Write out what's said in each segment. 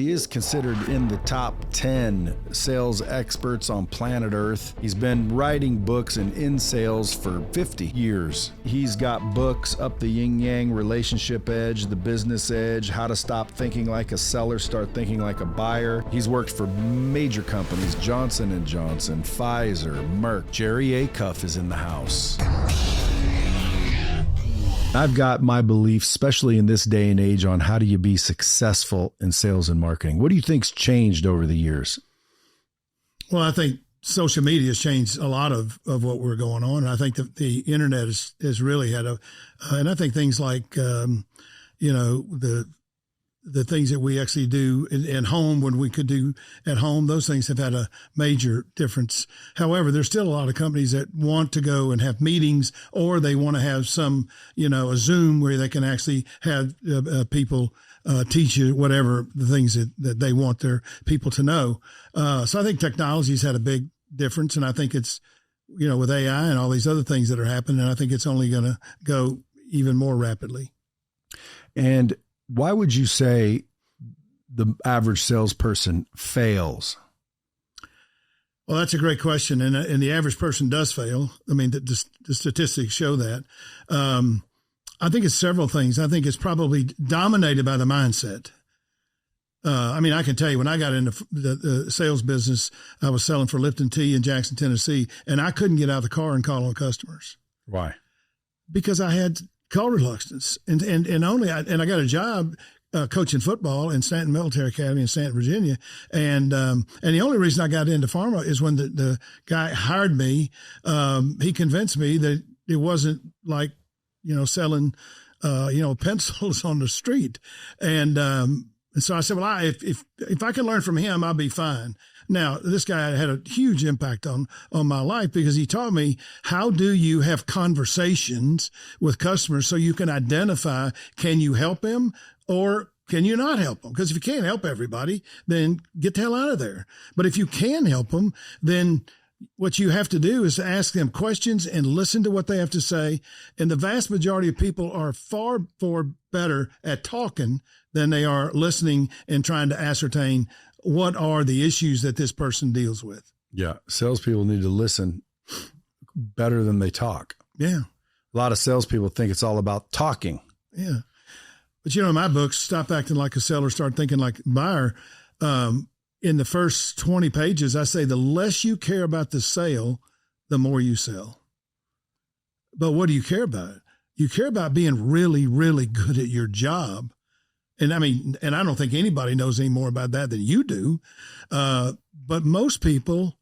He is considered in the top 10 sales experts on planet Earth. He's been writing books and in sales for 50 years. He's got books Up the Yin Yang Relationship Edge, The Business Edge, How to Stop Thinking Like a Seller, Start Thinking Like a Buyer. He's worked for major companies, Johnson & Johnson, Pfizer, Merck. Jerry Acuff is in the house. I've got my beliefs, especially in this day and age, on how do you be successful in sales and marketing. What do you think's changed over the years? Well, I think social media has changed a lot of what we're going on. And I think that the internet has really had and I think things like, the things that we actually do in home when we could do at home, those things have had a major difference. However, there's still a lot of companies that want to go and have meetings, or they want to have some, a Zoom where they can actually have people teach you whatever the things that they want their people to know. So I think technology's had a big difference, and I think it's, with AI and all these other things that are happening, I think it's only going to go even more rapidly. And why would you say the average salesperson fails? Well, that's a great question. And the average person does fail. I mean, the statistics show that. I think it's several things. I think it's probably dominated by the mindset. I can tell you, when I got into the sales business, I was selling for Lipton Tea in Jackson, Tennessee, and I couldn't get out of the car and call on customers. Why? Because I had call reluctance, and I got a job coaching football in Stanton Military Academy in Stanton, Virginia, and the only reason I got into pharma is when the guy hired me. He convinced me that it wasn't like selling pencils on the street, and so I said, well, if I can learn from him, I'll be fine. Now, this guy had a huge impact on my life, because he taught me, how do you have conversations with customers so you can identify, can you help him or can you not help them? Because if you can't help everybody, then get the hell out of there. But if you can help them, then what you have to do is to ask them questions and listen to what they have to say. And the vast majority of people are far better at talking than they are listening and trying to ascertain what are the issues that this person deals with. Yeah. Salespeople need to listen better than they talk. Yeah. A lot of salespeople think it's all about talking. Yeah. But in my books, Stop Acting Like a Seller, Start Thinking Like a Buyer, in the first 20 pages, I say the less you care about the sale, the more you sell. But what do you care about? You care about being really, really good at your job. And I don't think anybody knows any more about that than you do. But most people,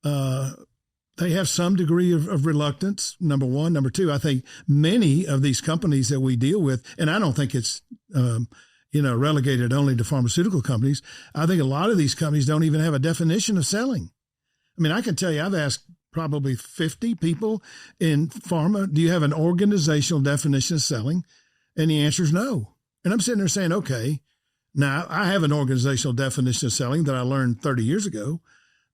they have some degree of reluctance, number one. Number two, I think many of these companies that we deal with, and I don't think it's, relegated only to pharmaceutical companies. I think a lot of these companies don't even have a definition of selling. I can tell you, I've asked probably 50 people in pharma, do you have an organizational definition of selling? And the answer is no. And I'm sitting there saying, okay, now I have an organizational definition of selling that I learned 30 years ago.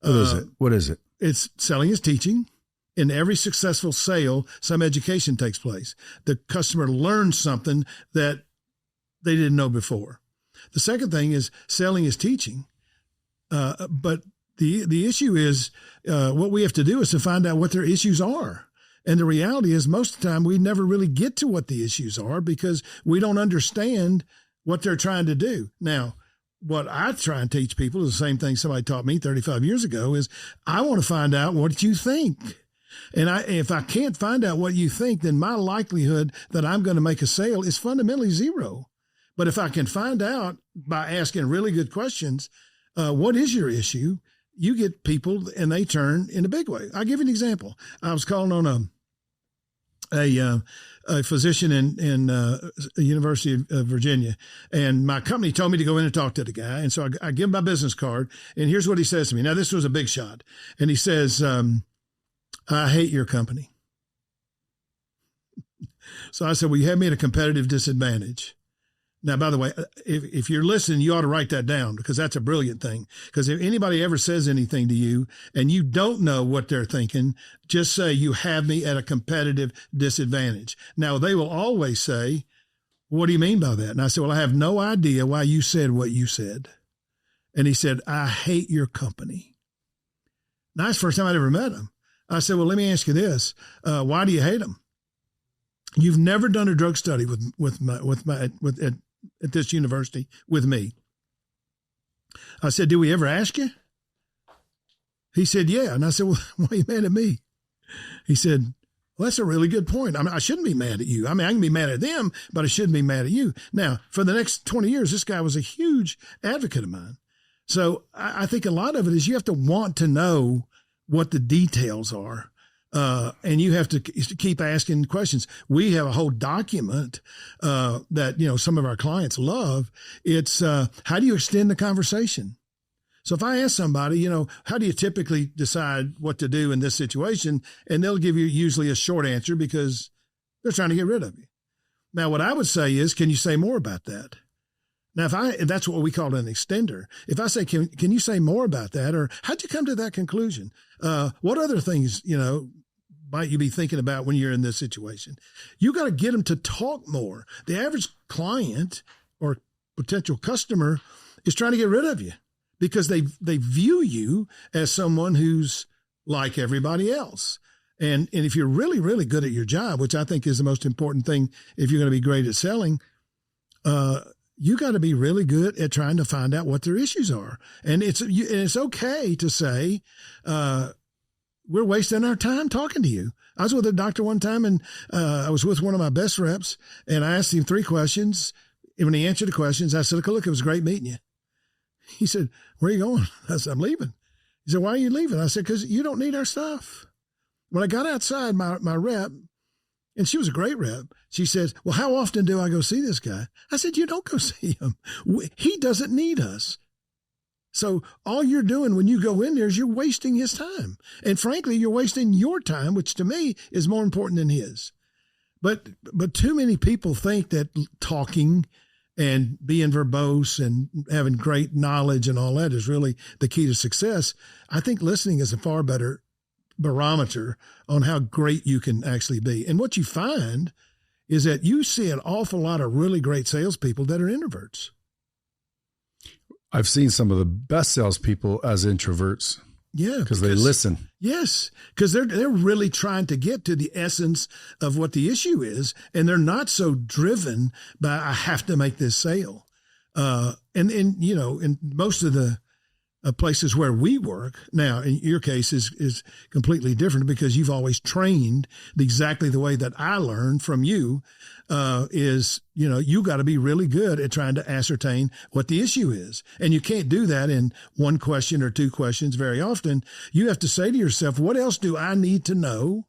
What is it? It's selling is teaching. In every successful sale, some education takes place. The customer learns something that they didn't know before. The second thing is selling is teaching. But the issue is what we have to do is to find out what their issues are. And the reality is, most of the time, we never really get to what the issues are because we don't understand what they're trying to do. Now, what I try and teach people is the same thing somebody taught me 35 years ago, is I want to find out what you think. And if I can't find out what you think, then my likelihood that I'm going to make a sale is fundamentally zero. But if I can find out by asking really good questions, what is your issue? You get people and they turn in a big way. I'll give you an example. I was calling on a physician in the University of Virginia, and my company told me to go in and talk to the guy. And so I give him my business card, and here's what he says to me. Now, this was a big shot. And he says, I hate your company. So I said, well, you have me at a competitive disadvantage. Now, by the way, if you're listening, you ought to write that down, because that's a brilliant thing. Because if anybody ever says anything to you and you don't know what they're thinking, just say, you have me at a competitive disadvantage. Now, they will always say, what do you mean by that? And I said, well, I have no idea why you said what you said. And he said, I hate your company. Now, that's the first time I'd ever met him. I said, well, let me ask you this. Why do you hate them? You've never done a drug study at this university with me. I said, did we ever ask you? He said, yeah. And I said, well, why are you mad at me? He said, well, that's a really good point. I mean, I shouldn't be mad at you. I mean, I can be mad at them, but I shouldn't be mad at you. Now, for the next 20 years, this guy was a huge advocate of mine. So I think a lot of it is you have to want to know what the details are. And you have to keep asking questions. We have a whole document that, some of our clients love. It's how do you extend the conversation? So if I ask somebody, how do you typically decide what to do in this situation? And they'll give you usually a short answer because they're trying to get rid of you. Now, what I would say is, can you say more about that? Now, that's what we call an extender. If I say, can you say more about that? Or how'd you come to that conclusion? What other things, might you be thinking about when you're in this situation? You got to get them to talk more. The average client or potential customer is trying to get rid of you because they view you as someone who's like everybody else. And if you're really, really good at your job, which I think is the most important thing if you're going to be great at selling, you got to be really good at trying to find out what their issues are. And it's okay to say, we're wasting our time talking to you. I was with a doctor one time and I was with one of my best reps and I asked him 3 questions. And when he answered the questions, I said, look, it was great meeting you. He said, where are you going? I said, I'm leaving. He said, why are you leaving? I said, because you don't need our stuff. When I got outside, my rep, and she was a great rep, she said, well, how often do I go see this guy? I said, you don't go see him. He doesn't need us. So all you're doing when you go in there is you're wasting his time. And frankly, you're wasting your time, which to me is more important than his. But too many people think that talking and being verbose and having great knowledge and all that is really the key to success. I think listening is a far better barometer on how great you can actually be. And what you find is that you see an awful lot of really great salespeople that are introverts. I've seen some of the best salespeople as introverts. Yeah. Because they listen. Yes. Because they're really trying to get to the essence of what the issue is. And they're not so driven by, I have to make this sale. In most of the places where we work now, in your case is completely different because you've always trained exactly the way that I learned from you, you got to be really good at trying to ascertain what the issue is. And you can't do that in 1 question or 2 questions very often. You have to say to yourself, what else do I need to know?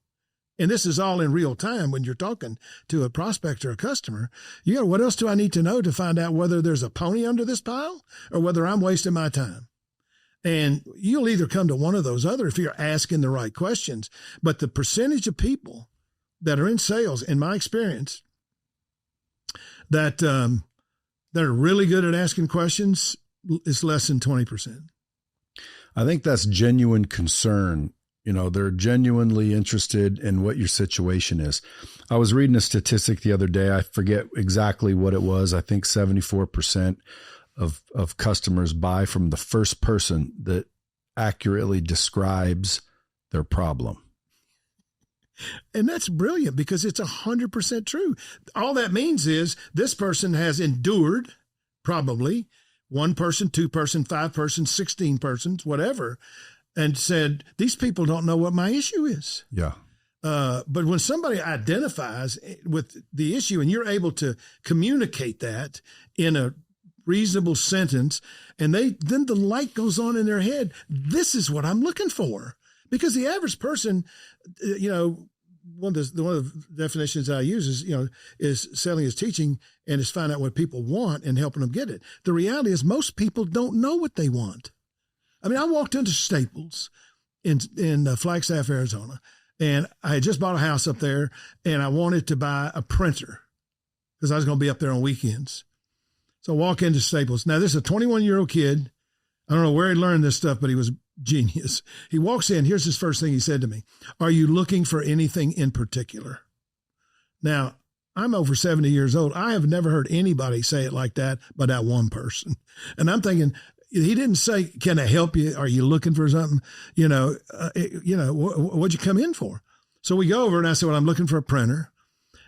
And this is all in real time when you're talking to a prospect or a customer. What else do I need to know to find out whether there's a pony under this pile or whether I'm wasting my time? And you'll either come to one of those other if you're asking the right questions. But the percentage of people that are in sales, in my experience, that are really good at asking questions is less than 20%. I think that's genuine concern. They're genuinely interested in what your situation is. I was reading a statistic the other day. I forget exactly what it was. I think 74% of customers buy from the first person that accurately describes their problem. And that's brilliant because it's 100% true. All that means is this person has endured probably 1 person, 2 person, 5 persons, 16 persons, whatever, and said, these people don't know what my issue is. Yeah. But when somebody identifies with the issue and you're able to communicate that in a reasonable sentence, and then the light goes on in their head. This is what I'm looking for. Because the average person, one of the definitions I use is selling is teaching and is finding out what people want and helping them get it. The reality is most people don't know what they want. I mean, I walked into Staples in Flagstaff, Arizona, and I had just bought a house up there and I wanted to buy a printer because I was going to be up there on weekends. So I walk into Staples. Now, this is a 21-year-old kid. I don't know where he learned this stuff, but he was genius. He walks in. Here's his first thing he said to me. Are you looking for anything in particular? Now, I'm over 70 years old. I have never heard anybody say it like that but that one person. And I'm thinking, he didn't say, "Can I help you? Are you looking for something?" What'd you come in for? So we go over and I said, "Well, I'm looking for a printer."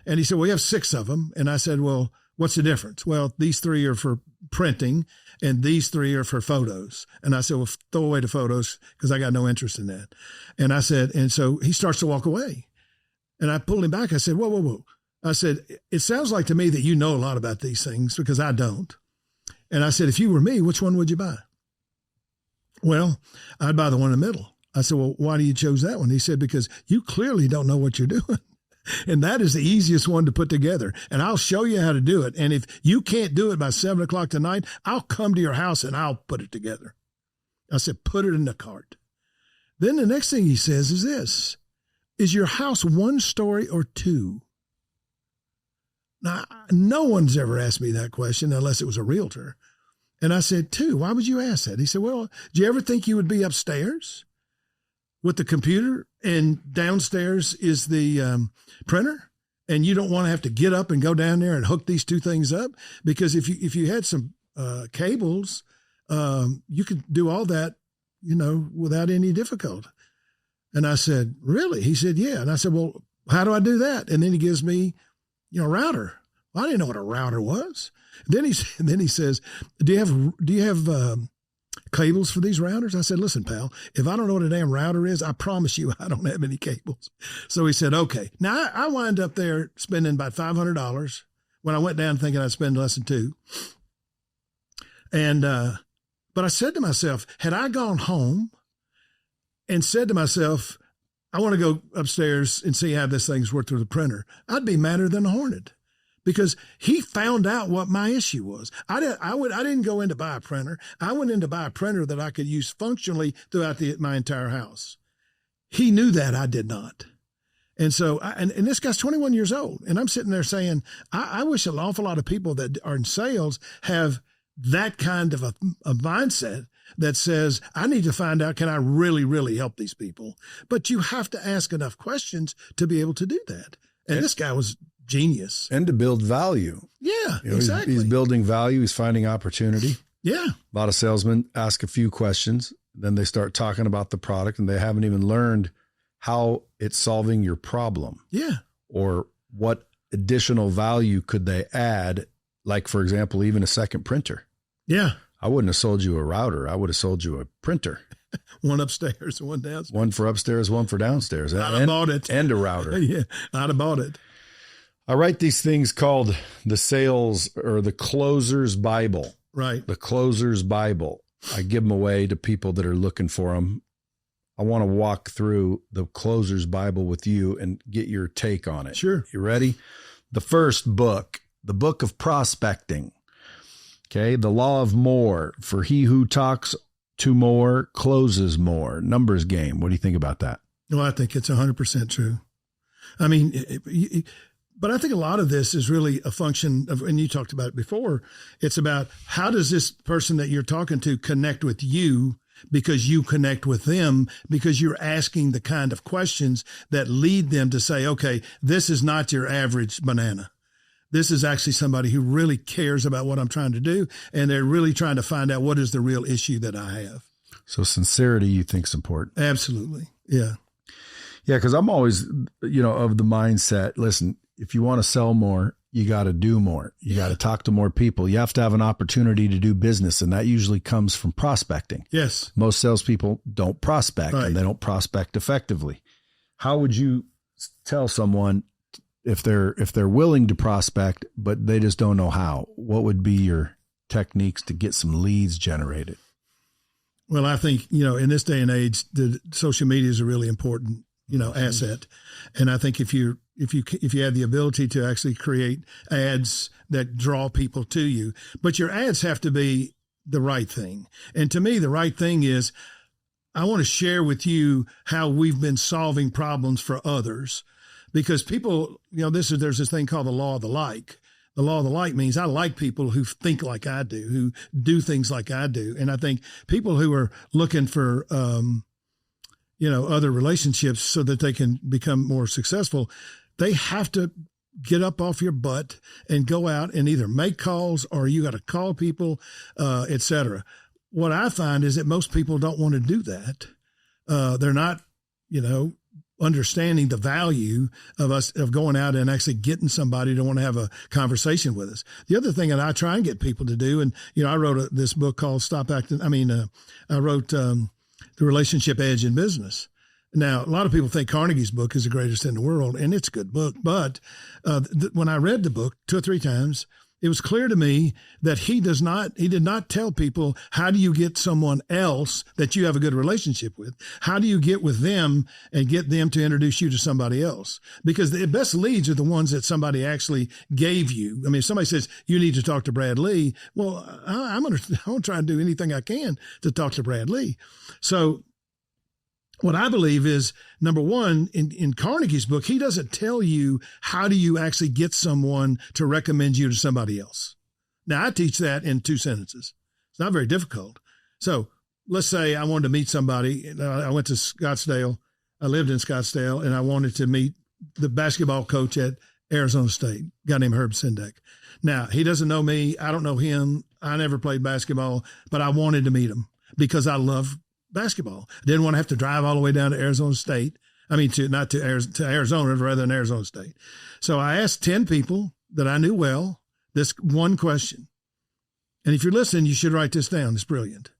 And he said, "Well, we have 6 of them." And I said, "Well, what's the difference?" "Well, these 3 are for printing and these 3 are for photos." And I said, "Well, throw away the photos because I got no interest in that." And I said, and so he starts to walk away. And I pulled him back. I said, "Whoa, whoa, whoa." I said, "It sounds like to me that you know a lot about these things because I don't." And I said, "If you were me, which one would you buy?" "Well, I'd buy the one in the middle." I said, "Well, why do you choose that one?" He said, "Because you clearly don't know what you're doing. And that is the easiest one to put together. And I'll show you how to do it. And if you can't do it by 7 o'clock tonight, I'll come to your house and I'll put it together." I said, "Put it in the cart." Then the next thing he says is this: "Is your house 1 story or 2? Now, no one's ever asked me that question unless it was a realtor. And I said, 2. "Why would you ask that?" He said, "Well, do you ever think you would be upstairs with the computer and downstairs is the printer, and you don't want to have to get up and go down there and hook these 2 things up? Because if you had some cables, you could do all that, without any difficulty." And I said, "Really?" He said, "Yeah." And I said, "Well, how do I do that?" And then he gives me, router. Well, I didn't know what a router was. Then he says, do you have cables for these routers?" I said, "Listen, pal, if I don't know what a damn router is, I promise you I don't have any cables." So he said, "Okay." Now I wind up there spending about $500 when I went down thinking I'd spend less than 2. And, but I said to myself, had I gone home and said to myself, "I want to go upstairs and see how this thing's worked through the printer," I'd be madder than a hornet. Because he found out what my issue was. I didn't go in to buy a printer. I went in to buy a printer that I could use functionally throughout my entire house. He knew that, I did not. And so, and this guy's 21 years old. And I'm sitting there saying, I wish an awful lot of people that are in sales have that kind of a mindset that says, I need to find out, can I really, really help these people? But you have to ask enough questions to be able to do that. And this guy was genius. And to build value. Yeah, exactly. He's building value. He's finding opportunity. Yeah. A lot of salesmen ask a few questions, then they start talking about the product and they haven't even learned how it's solving your problem. Yeah. Or what additional value could they add? Like, for example, even a second printer. Yeah. I wouldn't have sold you a router. I would have sold you a printer. One upstairs and one downstairs. One for upstairs, one for downstairs. I'd have bought it. And a router. Yeah, I'd have bought it. I write these things called the sales or the closer's Bible. Right. The closer's Bible. I give them away to people that are looking for them. I want to walk through the closer's Bible with you and get your take on it. Sure. You ready? The first book, the book of prospecting. Okay. The law of more. For he who talks to more closes more. Numbers game. What do you think about that? Well, I think it's 100% true. I mean, but I think a lot of this is really a function of, and you talked about it before, it's about how does this person that you're talking to connect with you because you connect with them, because you're asking the kind of questions that lead them to say, okay, this is not your average banana. This is actually somebody who really cares about what I'm trying to do, and they're really trying to find out what is the real issue that I have. So sincerity, you think, is important? Absolutely. Yeah. Yeah, because I'm always, of the mindset, listen, if you want to sell more, you got to do more. You got to talk to more people. You have to have an opportunity to do business, and that usually comes from prospecting. Yes. Most salespeople don't prospect, and they don't prospect effectively. How would you tell someone if they're willing to prospect, but they just don't know how? What would be your techniques to get some leads generated? Well, I think, in this day and age, the social media is a really important, asset. And I think if you have the ability to actually create ads that draw people to you, but your ads have to be the right thing. And to me, the right thing is, I want to share with you how we've been solving problems for others, because people, there's this thing called the law of the like. The law of the like means I like people who think like I do, who do things like I do. And I think people who are looking for, other relationships so that they can become more successful, they have to get up off your butt and go out and either make calls or you got to call people, et cetera. what I find is that most people don't want to do that. They're not, understanding the value of going out and actually getting somebody to want to have a conversation with us. The other thing that I try and get people to do, and, I wrote this book called I wrote The Relationship Edge in Business. Now, a lot of people think Carnegie's book is the greatest in the world, and it's a good book. But when I read the book 2 or 3 times, it was clear to me that he did not tell people, how do you get someone else that you have a good relationship with? How do you get with them and get them to introduce you to somebody else? Because the best leads are the ones that somebody actually gave you. I mean, if somebody says, you need to talk to Brad Lee, well, I'm going to try and do anything I can to talk to Brad Lee. So what I believe is, number one, in Carnegie's book, he doesn't tell you how do you actually get someone to recommend you to somebody else. Now, I teach that in 2 sentences. It's not very difficult. So let's say I wanted to meet somebody. I went to Scottsdale. I lived in Scottsdale, and I wanted to meet the basketball coach at Arizona State, a guy named Herb Sendek. Now, he doesn't know me. I don't know him. I never played basketball, but I wanted to meet him because I love basketball. I didn't want to have to drive all the way down to Arizona State. To Arizona rather than Arizona State. So I asked 10 people that I knew well this one question. And if you're listening, you should write this down. It's brilliant.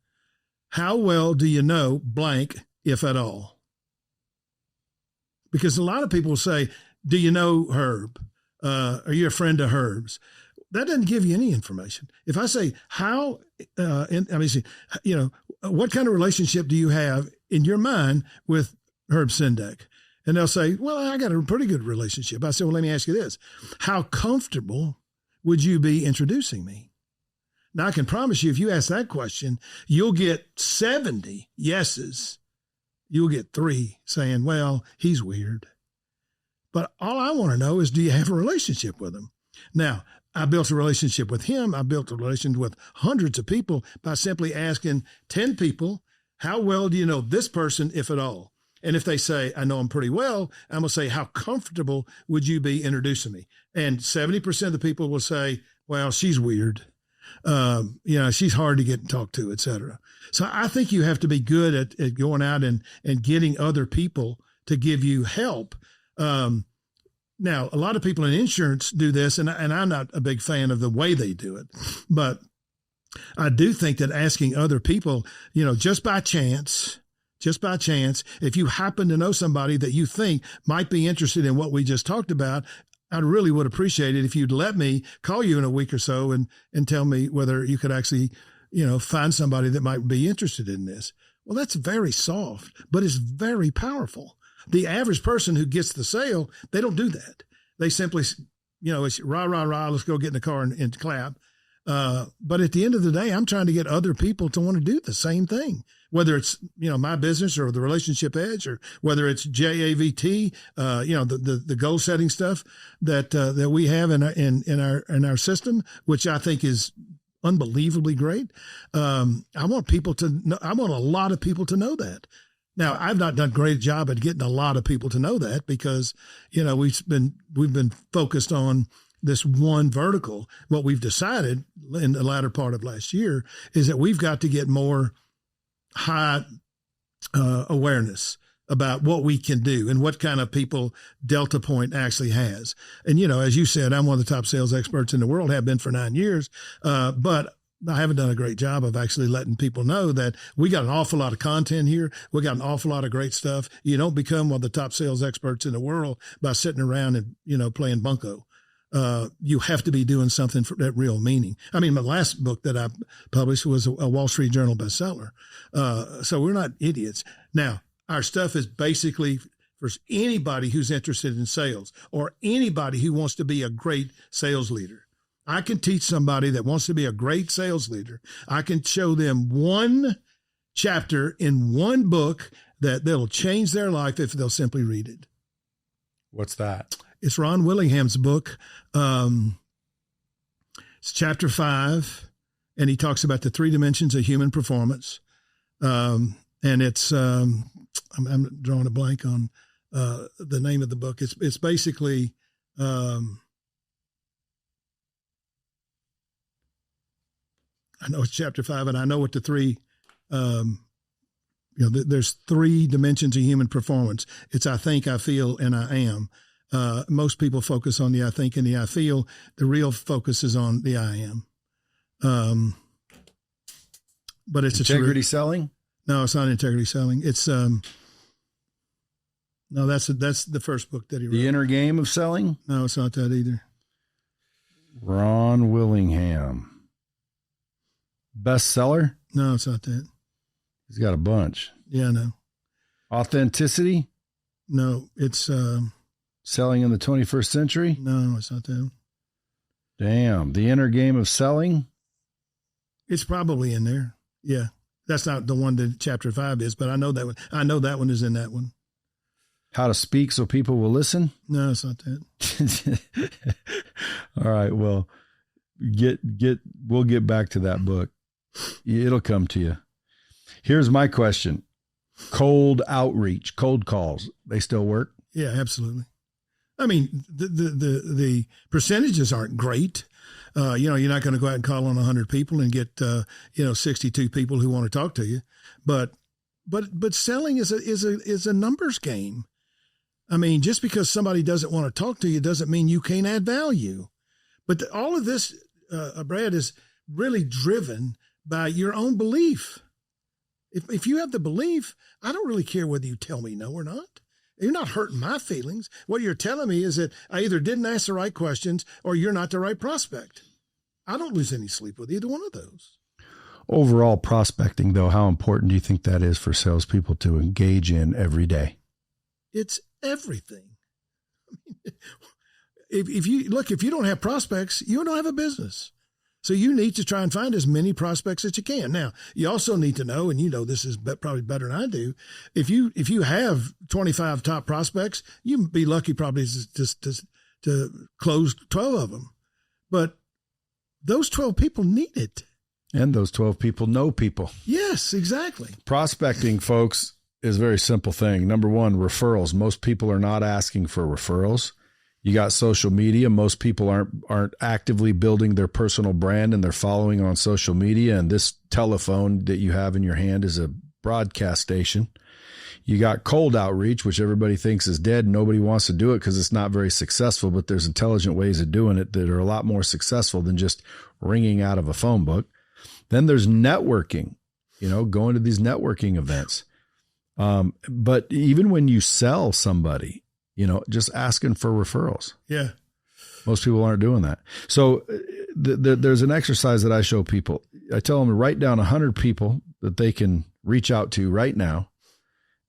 How well do you know blank, if at all? Because a lot of people say, do you know Herb? Are you a friend of Herb's? That doesn't give you any information. If I say, what kind of relationship do you have in your mind with Herb Sendek? And they'll say, well, I got a pretty good relationship. I said, well, let me ask you this. How comfortable would you be introducing me? Now, I can promise you, if you ask that question, you'll get 70 yeses. You'll get 3 saying, well, he's weird. But all I want to know is, do you have a relationship with him? Now, I built a relationship with him. I built a relationship with hundreds of people by simply asking 10 people, how well do you know this person, if at all? And if they say, I know him pretty well, I'm going to say, how comfortable would you be introducing me? And 70% of the people will say, well, she's weird. She's hard to get and talk to, et cetera. So I think you have to be good at going out and getting other people to give you help. Now, a lot of people in insurance do this, and I'm not a big fan of the way they do it, but I do think that asking other people, just by chance, if you happen to know somebody that you think might be interested in what we just talked about, I really would appreciate it if you'd let me call you in a week or so and tell me whether you could actually, find somebody that might be interested in this. Well, that's very soft, but it's very powerful. The average person who gets the sale, they don't do that. They simply, it's rah, rah, rah, let's go get in the car and clap. But at the end of the day, I'm trying to get other people to want to do the same thing, whether it's, my business or the Relationship Edge, or whether it's JAVT, the goal setting stuff that we have in our system, which I think is unbelievably great. I want a lot of people to know that. Now, I've not done a great job at getting a lot of people to know that because, we've been focused on this one vertical. What we've decided in the latter part of last year is that we've got to get more high awareness about what we can do and what kind of people Delta Point actually has. And, as you said, I'm one of the top sales experts in the world, have been for 9 years, but I haven't done a great job of actually letting people know that we got an awful lot of content here. We got an awful lot of great stuff. You don't become one of the top sales experts in the world by sitting around and, playing bunco. You have to be doing something for that real meaning. I mean, my last book that I published was a Wall Street Journal bestseller. So we're not idiots. Now, our stuff is basically for anybody who's interested in sales or anybody who wants to be a great sales leader. I can teach somebody that wants to be a great sales leader. I can show them one chapter in one book that'll change their life if they'll simply read it. What's that? It's Ron Willingham's book. It's chapter 5, and he talks about the 3 dimensions of human performance. And it's, I'm drawing a blank on the name of the book. It's basically, I know it's chapter 5, and I know what the three, there's 3 dimensions of human performance. It's I think, I feel, and I am. Most people focus on the I think and the I feel. The real focus is on the I am. But it's integrity selling. No, it's not integrity selling. It's no, that's the first book that he wrote. The Inner Game of Selling. No, it's not that either. Ron Willingham. Bestseller? No, it's not that. He's got a bunch. Yeah, no. Authenticity? No, it's Selling in the 21st Century? No, it's not that. Damn. The Inner Game of Selling? It's probably in there. Yeah. That's not the one that chapter 5 is, but I know that one. I know that one is in that one. How to Speak So People Will Listen? No, it's not that. All right. Well, we'll get back to that book. It'll come to you. Here's my question. Cold outreach, cold calls, they still work? Yeah, absolutely. I mean, the percentages aren't great. You're not going to go out and call on 100 people and get 62 people who want to talk to you, but selling is a numbers game. I mean, just because somebody doesn't want to talk to you doesn't mean you can't add value. But all of this, Brad, is really driven by your own belief. If you have the belief, I don't really care whether you tell me no or not. You're not hurting my feelings. What you're telling me is that I either didn't ask the right questions or you're not the right prospect. I don't lose any sleep with either one of those. Overall prospecting, though, how important do you think that is for salespeople to engage in every day? It's everything. If you don't have prospects, you don't have a business. So you need to try and find as many prospects as you can. Now, you also need to know, and this is probably better than I do, if you have 25 top prospects, you'd be lucky probably just to close 12 of them. But those 12 people need it. And those 12 people know people. Yes, exactly. Prospecting, folks, is a very simple thing. Number one, referrals. Most people are not asking for referrals. You got social media. Most people aren't actively building their personal brand and they're following on social media. And this telephone that you have in your hand is a broadcast station. You got cold outreach, which everybody thinks is dead. Nobody wants to do it because it's not very successful, but there's intelligent ways of doing it that are a lot more successful than just ringing out of a phone book. Then there's networking, going to these networking events. But even when you sell somebody, just asking for referrals. Yeah. Most people aren't doing that. So there's an exercise that I show people. I tell them to write down 100 people that they can reach out to right now.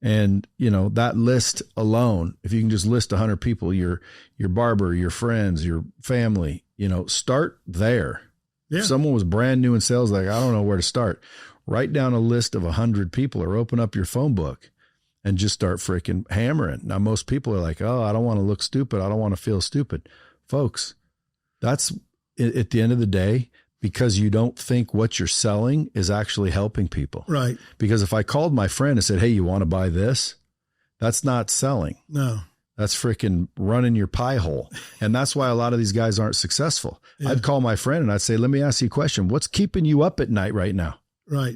And, that list alone, if you can just list 100 people, your barber, your friends, your family, start there. Yeah. If someone was brand new in sales, like, I don't know where to start, write down a list of 100 people or open up your phone book and just start freaking hammering. Now, most people are like, oh, I don't want to look stupid. I don't want to feel stupid. Folks, that's at the end of the day, because you don't think what you're selling is actually helping people. Right. Because if I called my friend and said, hey, you want to buy this? That's not selling. No. That's freaking running your pie hole. And that's why a lot of these guys aren't successful. Yeah. I'd call my friend and I'd say, let me ask you a question. What's keeping you up at night right now? Right.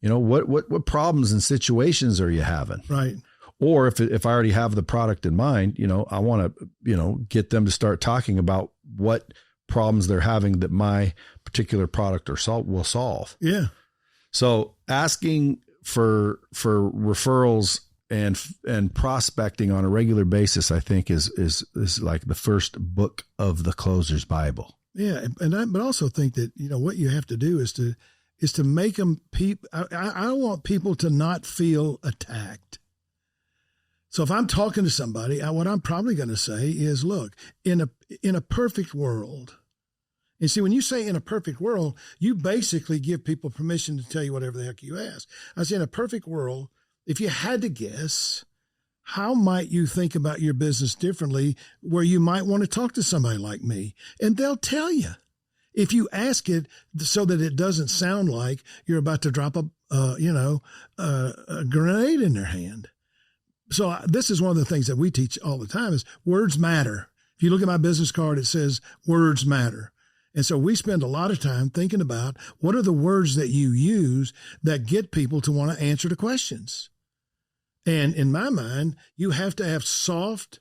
What problems and situations are you having? Right. Or if I already have the product in mind, I want to, get them to start talking about what problems they're having that my particular product will solve. Yeah. So asking for referrals and prospecting on a regular basis, I think is like the first book of the closer's Bible. Yeah. But I also think that, what you have to do is to make them I want people to not feel attacked. So if I'm talking to somebody, what I'm probably going to say is, look, in a perfect world, and see, when you say in a perfect world, you basically give people permission to tell you whatever the heck you ask. I say in a perfect world, if you had to guess, how might you think about your business differently where you might want to talk to somebody like me? And they'll tell you. If you ask it so that it doesn't sound like you're about to drop a grenade in their hand. So this is one of the things that we teach all the time is words matter. If you look at my business card, it says words matter. And so we spend a lot of time thinking about what are the words that you use that get people to want to answer the questions. And in my mind, you have to have soft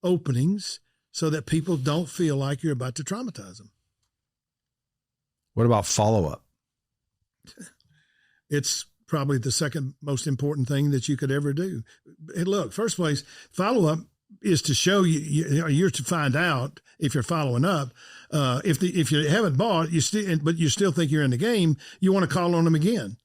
openings so that people don't feel like you're about to traumatize them. What about follow-up? It's probably the second most important thing that you could ever do. And look, first place, follow-up is to show you're to find out if you're following up. If you haven't bought, but you still think you're in the game, you want to call on them again.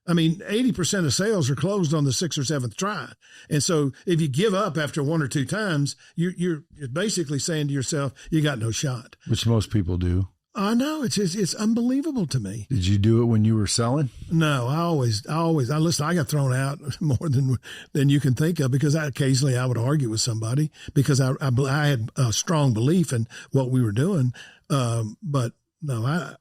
I mean, 80% of sales are closed on the 6th or 7th try. And so if you give up after 1 or 2 times, you're basically saying to yourself, you got no shot. Which most people do. I know. It's unbelievable to me. Did you do it when you were selling? No, listen, I got thrown out more than you can think of because occasionally I would argue with somebody because I had a strong belief in what we were doing. But no, I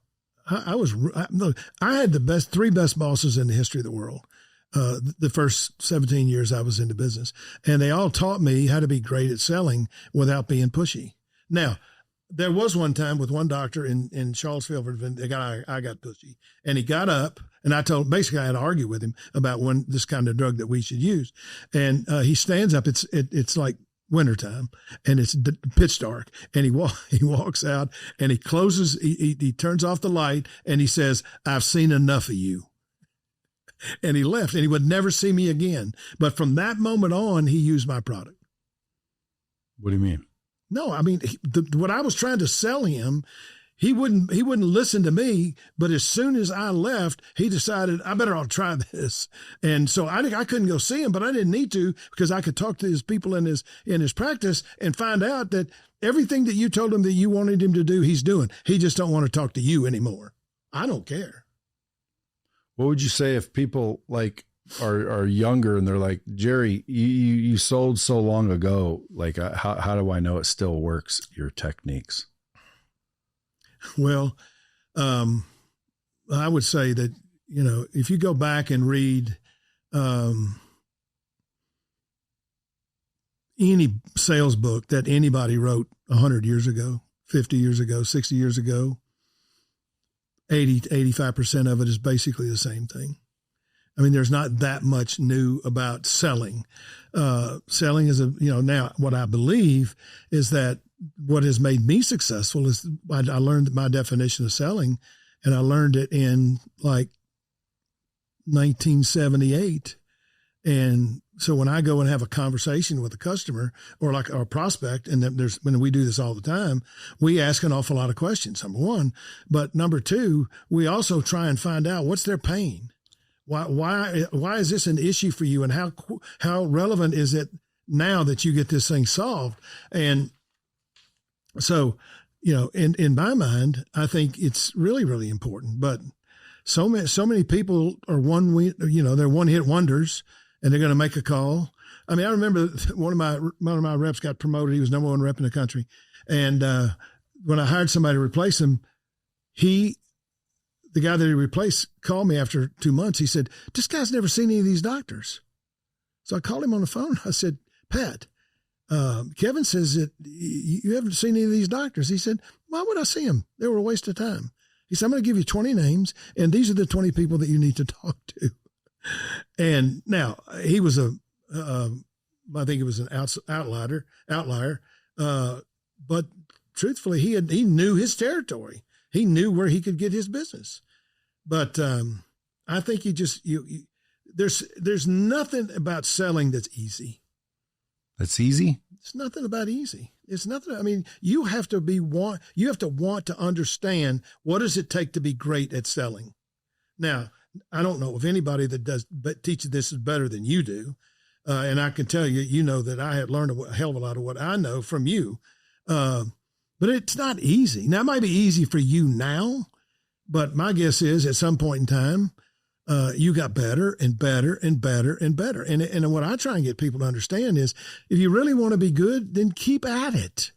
had the 3 best bosses in the history of the world. The first 17 years I was in the business, and they all taught me how to be great at selling without being pushy. Now, there was one time with one doctor in Charlottesville, the guy I got pushy, and he got up, and I basically I had to argue with him about this kind of drug that we should use. And he stands up. It's like wintertime, and it's pitch dark, and he walks out, and he closes. He turns off the light, and he says, "I've seen enough of you." And he left, and he would never see me again. But from that moment on, he used my product. What do you mean? No, I mean, what I was trying to sell him, he wouldn't listen to me. But as soon as I left, he decided I better all try this. And so I couldn't go see him, but I didn't need to because I could talk to his people in his practice and find out that everything that you told him that you wanted him to do, he's doing. He just don't want to talk to you anymore. I don't care. What would you say if people like are younger and they're like, Jerry, you sold so long ago. Like, how do I know it still works? Your techniques. Well, I would say that, if you go back and read, any sales book that anybody wrote 100 years ago, 50 years ago, 60 years ago, 80 to 85% of it is basically the same thing. I mean, there's not that much new about selling. Selling is now what I believe is that what has made me successful is I learned my definition of selling, and I learned it in like 1978. And so when I go and have a conversation with a customer or a prospect, and when we do this all the time, we ask an awful lot of questions, number one. But number two, we also try and find out what's their pain. Why is this an issue for you, and how relevant is it now that you get this thing solved? And so, in my mind, I think it's really, really important. But so many people are they're one-hit wonders, and they're going to make a call. I mean, I remember one of my reps got promoted. He was number 1 rep in the country, and when I hired somebody to replace him, the guy that he replaced called me after 2 months. He said, "This guy's never seen any of these doctors." So I called him on the phone. I said, "Pat, Kevin says that you haven't seen any of these doctors." He said, "Why would I see them? They were a waste of time." He said, "I'm going to give you 20 names, and these are the 20 people that you need to talk to." And now he was I think he was an outlier. But truthfully, he knew his territory. He knew where he could get his business. But I think there's nothing about selling that's easy. That's easy? It's nothing about easy. It's nothing. I mean, you have to want to understand what does it take to be great at selling. Now, I don't know of anybody that teaches this is better than you do. And I can tell you, that I had learned a hell of a lot of what I know from you. But it's not easy. Now, it might be easy for you now, but my guess is at some point in time, you got better and better and better and better. And what I try and get people to understand is if you really want to be good, then keep at it.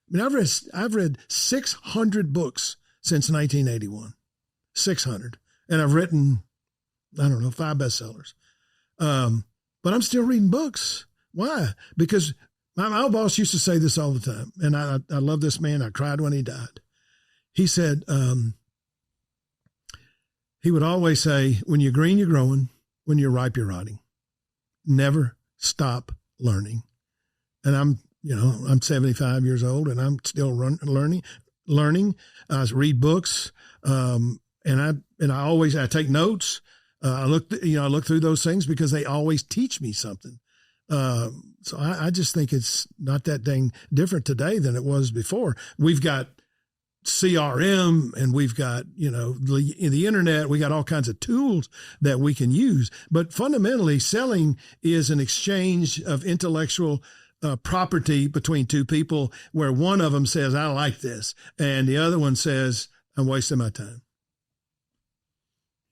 I mean, I've read 600 books since 1981, 600. And I've written, 5 bestsellers. But I'm still reading books. Why? Because my old boss used to say this all the time, and I love this man. I cried when he died. he said, he would always say, when you're green, you're growing. When you're ripe, you're rotting. Never stop learning. And I'm 75 years old and I'm still learning. I read books. And I take notes. I look through those things because they always teach me something. So I just think it's not that dang different today than it was before. We've got CRM and we've got, the internet, we got all kinds of tools that we can use, but fundamentally selling is an exchange of intellectual property between two people where one of them says, I like this. And the other one says, I'm wasting my time.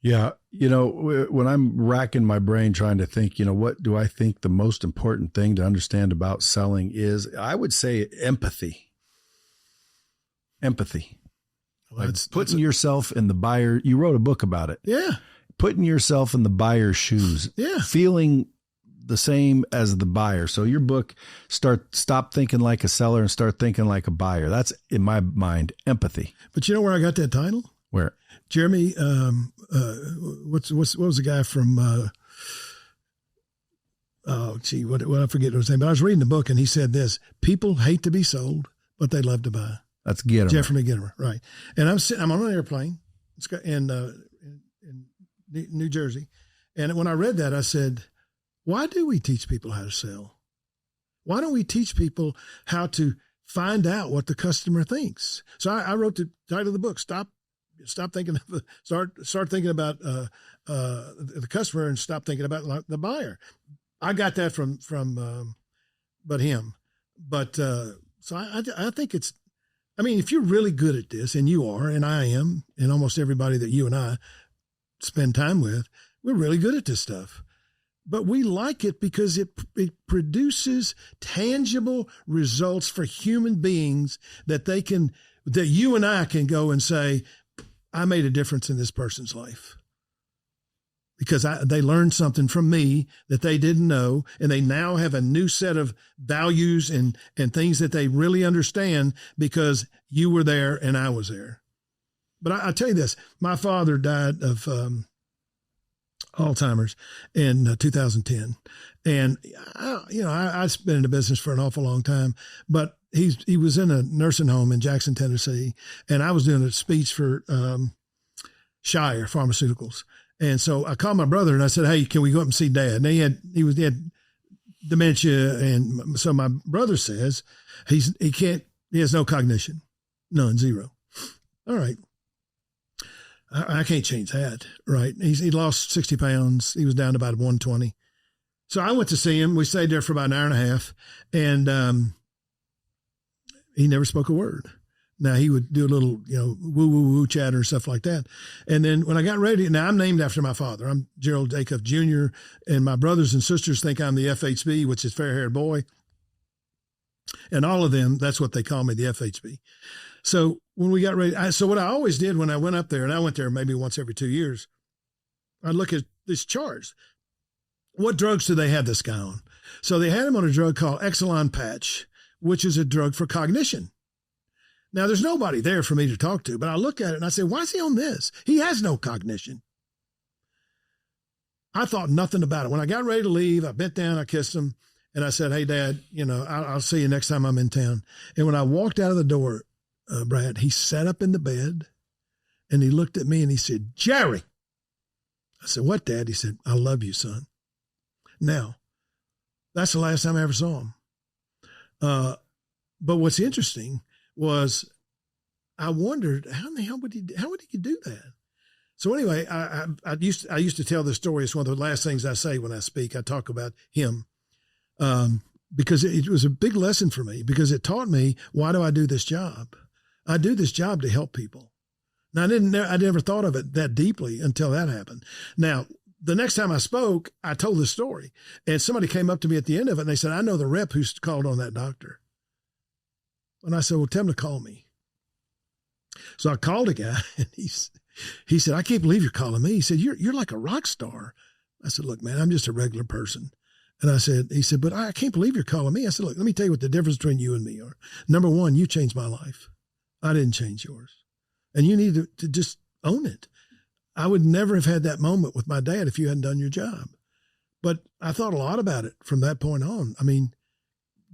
Yeah. When I'm racking my brain trying to think, what do I think the most important thing to understand about selling is, I would say empathy. Empathy. Well, like putting yourself in the buyer. You wrote a book about it. Yeah. Putting yourself in the buyer's shoes. Yeah. Feeling the same as the buyer. So your book, stop thinking like a seller and start thinking like a buyer. That's, in my mind, empathy. But you know where I got that title? Where? Jeremy, what was the guy from, what I forget his name, but I was reading the book and he said this: people hate to be sold, but they love to buy. That's Gittimer. Jeffrey Gittimer, right. And I'm on an airplane in New Jersey. And when I read that, I said, why do we teach people how to sell? Why don't we teach people how to find out what the customer thinks? So I wrote the title of the book, Start thinking about the customer and stop thinking about the buyer. I got that from him. So I think it's, if you're really good at this, and you are, and I am, and almost everybody that you and I spend time with, we're really good at this stuff. But we like it because it produces tangible results for human beings that you and I can go and say, I made a difference in this person's life because they learned something from me that they didn't know. And they now have a new set of values and things that they really understand because you were there and I was there. But I tell you this, my father died of Alzheimer's in 2010. And I've been in the business for an awful long time, but he was in a nursing home in Jackson, Tennessee, and I was doing a speech for Shire Pharmaceuticals. And so I called my brother and I said, hey, can we go up and see Dad? And he had dementia. And so my brother says he has no cognition, none, zero. All right. I can't change that, right? He lost 60 pounds. He was down to about 120. So I went to see him. We stayed there for about an hour and a half, and he never spoke a word. Now, he would do a little, woo-woo-woo chatter and stuff like that. And then when I got ready, now I'm named after my father. I'm Gerald Acuff Jr., and my brothers and sisters think I'm the FHB, which is fair-haired boy. And all of them, that's what they call me, the FHB. So when we got ready, so what I always did when I went up there, and I went there maybe once every 2 years, I'd look at these charts. What drugs do they have this guy on? So they had him on a drug called Exelon patch, which is a drug for cognition. Now, there's nobody there for me to talk to, but I look at it and I say, why is he on this? He has no cognition. I thought nothing about it. When I got ready to leave, I bent down, I kissed him, and I said, hey, Dad, I'll see you next time I'm in town. And when I walked out of the door, Brad, he sat up in the bed and he looked at me and he said, Jerry. I said, what, Dad? He said, I love you, son. Now, that's the last time I ever saw him. But what's interesting was I wondered how would he do that? So anyway, I used to tell this story. It's one of the last things I say when I speak. I talk about him because it was a big lesson for me because it taught me, why do I do this job? I do this job to help people. Now, I never thought of it that deeply until that happened. Now, the next time I spoke, I told this story, and somebody came up to me at the end of it, and they said, I know the rep who's called on that doctor. And I said, well, tell him to call me. So I called a guy, and he said, I can't believe you're calling me. He said, you're like a rock star. I said, look, man, I'm just a regular person. And he said, but I can't believe you're calling me. I said, look, let me tell you what the difference between you and me are. Number one, you changed my life. I didn't change yours. and you need to just own it. I would never have had that moment with my dad if you hadn't done your job. But I thought a lot about it from that point on. I mean,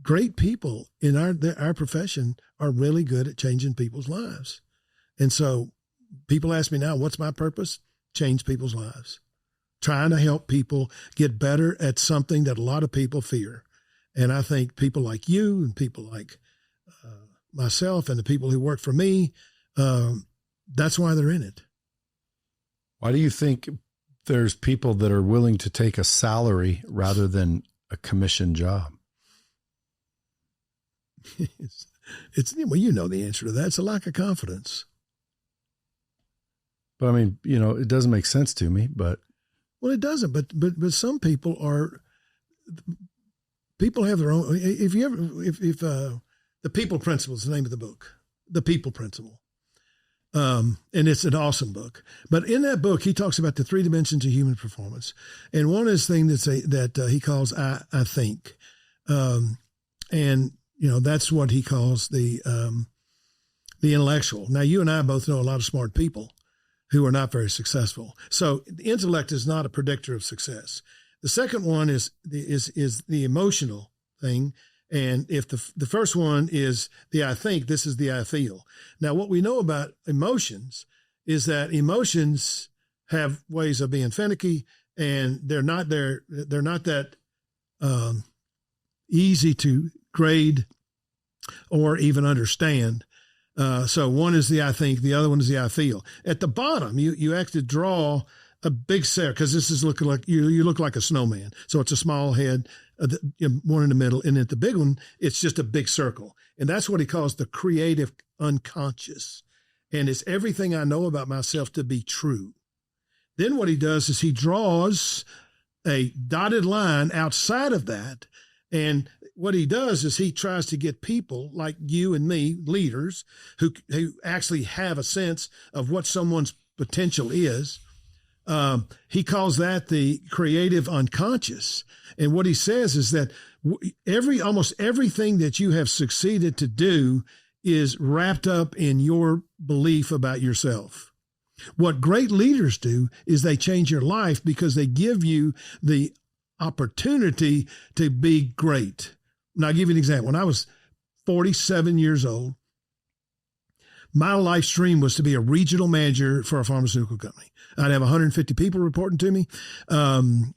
great people in our profession are really good at changing people's lives. And so people ask me now, what's my purpose? Change people's lives. Trying to help people get better at something that a lot of people fear. And I think people like you and people like myself and the people who work for me, that's why they're in it. Why do you think there's people that are willing to take a salary rather than a commission job? Well, you know the answer to that. It's a lack of confidence. But I mean, it doesn't make sense to me, but. Well, it doesn't, but some people have their own, if The People Principle is the name of the book, The People Principle. And it's an awesome book. But in that book, he talks about the 3 dimensions of human performance. And one is thing that he calls I think. And, that's what he calls the intellectual. Now, you and I both know a lot of smart people who are not very successful. So the intellect is not a predictor of success. The second one is the emotional thing. And if the first one is the I think, this is the I feel. Now, what we know about emotions is that emotions have ways of being finicky, and they're not that easy to grade or even understand. So one is the I think, the other one is the I feel. At the bottom, you actually draw a big circle, because this is looking like you look like a snowman. So it's a small head, one in the middle, and at the big one, it's just a big circle. And that's what he calls the creative unconscious. And it's everything I know about myself to be true. Then what he does is he draws a dotted line outside of that. And what he does is he tries to get people like you and me, leaders, who actually have a sense of what someone's potential is. He calls that the creative unconscious. And what he says is that almost everything that you have succeeded to do is wrapped up in your belief about yourself. What great leaders do is they change your life because they give you the opportunity to be great. And I'll give you an example. When I was 47 years old, my life dream was to be a regional manager for a pharmaceutical company. I'd have 150 people reporting to me. And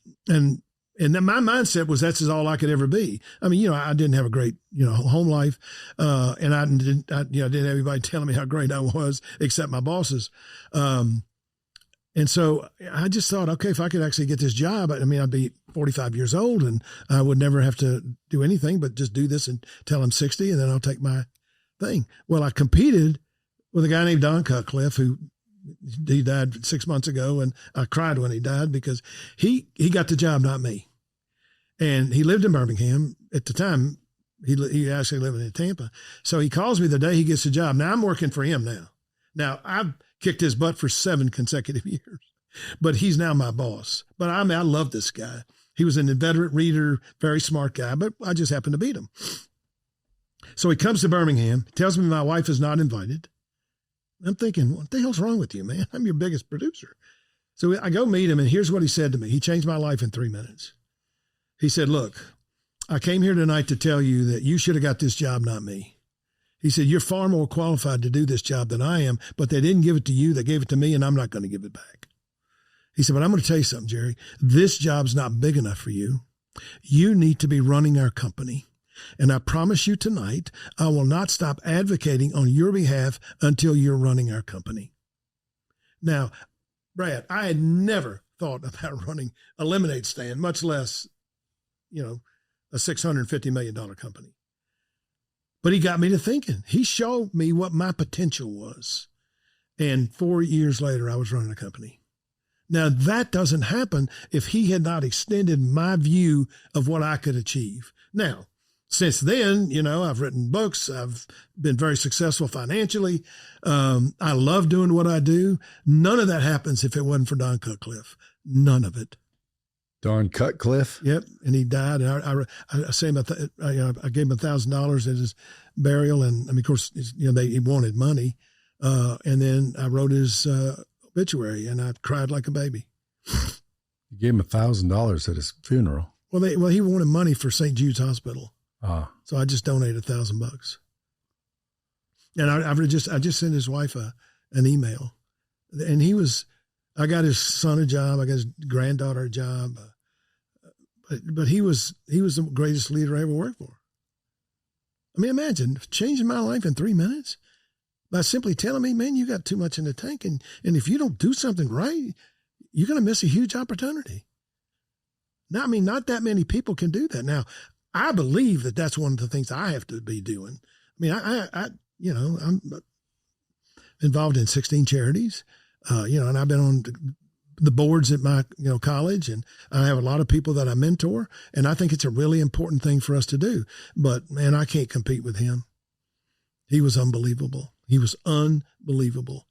then my mindset was that's all I could ever be. I mean, I didn't have a great, home life. And I didn't have anybody telling me how great I was except my bosses. And so I just thought, okay, if I could actually get this job, I'd be 45 years old and I would never have to do anything but just do this until I'm 60, and then I'll take my thing. Well, I competed with a guy named Don Cutcliffe, he died 6 months ago, and I cried when he died because he got the job, not me. And he lived in Birmingham at the time. He actually lived in Tampa. So he calls me the day he gets the job. Now I'm working for him now. Now I've kicked his butt for 7 consecutive years, but he's now my boss. But I love this guy. He was an inveterate reader, very smart guy, but I just happened to beat him. So he comes to Birmingham, tells me my wife is not invited. I'm thinking, what the hell's wrong with you, man? I'm your biggest producer. So I go meet him, and here's what he said to me. He changed my life in 3 minutes. He said, look, I came here tonight to tell you that you should have got this job, not me. He said, you're far more qualified to do this job than I am, but they didn't give it to you. They gave it to me, and I'm not going to give it back. He said, but I'm going to tell you something, Jerry. This job's not big enough for you. You need to be running our company. And I promise you tonight, I will not stop advocating on your behalf until you're running our company. Now, Brad, I had never thought about running a lemonade stand, much less, a $650 million company. But he got me to thinking. He showed me what my potential was. And 4 years later, I was running a company. Now, that doesn't happen if he had not extended my view of what I could achieve. Now, since then, I've written books. I've been very successful financially. I love doing what I do. None of that happens if it wasn't for Don Cutcliffe. None of it. Don Cutcliffe? Yep. And he died. And I gave him $1,000 at his burial. And of course, he wanted money. And then I wrote his obituary, and I cried like a baby. You gave him $1,000 at his funeral. Well, he wanted money for St. Jude's Hospital. So I just donated $1,000. And I just sent his wife an email, and I got his son a job. I got his granddaughter a job. But he was the greatest leader I ever worked for. I mean, imagine changing my life in 3 minutes by simply telling me, man, you got too much in the tank. And if you don't do something right, you're going to miss a huge opportunity. Now, I mean, not that many people can do that. Now, I believe that that's one of the things I have to be doing. I mean, I'm involved in 16 charities, and I've been on the boards at my, college, and I have a lot of people that I mentor, and I think it's a really important thing for us to do. But man, I can't compete with him. He was unbelievable. He was unbelievable.